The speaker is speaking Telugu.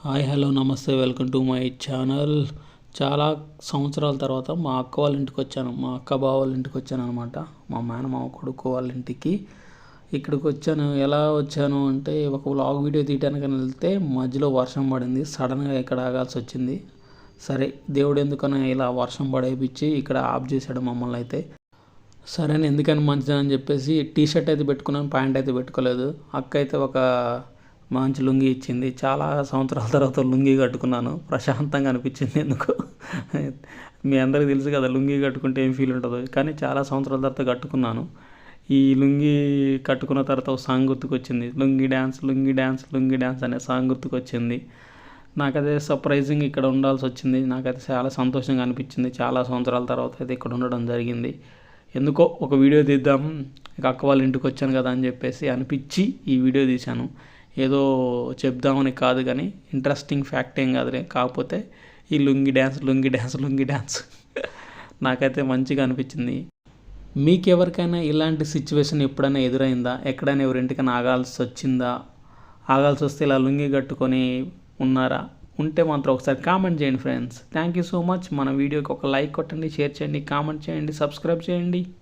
హాయ్ హలో నమస్తే వెల్కమ్ టు మై ఛానల్. చాలా సంవత్సరాల తర్వాత మా అక్క వాళ్ళ ఇంటికి వచ్చాను. మా అక్క బావ వాళ్ళ ఇంటికి వచ్చాను అనమాట. మా మేనమామ కొడుకు వాళ్ళ ఇంటికి ఇక్కడికి వచ్చాను. ఎలా వచ్చాను అంటే ఒక వ్లాగ్ వీడియో తీయడానికి వెళ్తే మధ్యలో వర్షం పడింది. సడన్గా ఇక్కడ ఆగాల్సి వచ్చింది. సరే దేవుడు ఎందుకని ఇలా వర్షం పడేపించి ఇక్కడ ఆఫ్ చేశాడు మమ్మల్ని అయితే. సరే ఎందుకని మంచిదని చెప్పేసి టీ షర్ట్ అయితే పెట్టుకున్నాను, ప్యాంట్ అయితే పెట్టుకోలేదు. అక్క అయితే ఒక మంచి లుంగీ ఇచ్చింది. చాలా సంవత్సరాల తర్వాత లుంగీ కట్టుకున్నాను. ప్రశాంతంగా అనిపించింది ఎందుకు. మీ అందరికీ తెలుసు కదా లుంగీ కట్టుకుంటే ఏం ఫీల్ ఉంటుందో, కానీ చాలా సంవత్సరాల తర్వాత కట్టుకున్నాను. ఈ లుంగీ కట్టుకున్న తర్వాత ఒక సాంగ్ గుర్తుకొచ్చింది. Lungi dance lungi dance lungi dance అనే సాంగ్ గుర్తుకొచ్చింది. నాకైతే సర్ప్రైజింగ్ ఇక్కడ ఉండాల్సి వచ్చింది. నాకైతే చాలా సంతోషంగా అనిపించింది. చాలా సంవత్సరాల తర్వాత అయితే ఇక్కడ ఉండడం జరిగింది. ఎందుకో ఒక వీడియో తీద్దాం, ఇక అక్క వాళ్ళ ఇంటికి వచ్చాను కదా అని చెప్పేసి అనిపించి ఈ వీడియో తీశాను. ఏదో చెప్దామని కాదు, కానీ ఇంట్రెస్టింగ్ ఫ్యాక్ట్ ఏం కాదులే. కాకపోతే ఈ lungi dance lungi dance lungi dance నాకైతే మంచిగా అనిపించింది. మీకు ఎవరికైనా ఇలాంటి సిచ్యువేషన్ ఎప్పుడైనా ఎదురైందా? ఎక్కడైనా ఎవరింటికైనా ఆగాల్సి వచ్చిందా? ఆగాల్సి వస్తే ఇలా లుంగీ కట్టుకొని ఉన్నారా? ఉంటే మాత్రం ఒకసారి కామెంట్ చేయండి friends. Thank you so much. మన వీడియోకి ఒక లైక్ కొట్టండి, షేర్ చేయండి, కామెంట్ చేయండి, సబ్స్క్రైబ్ చేయండి.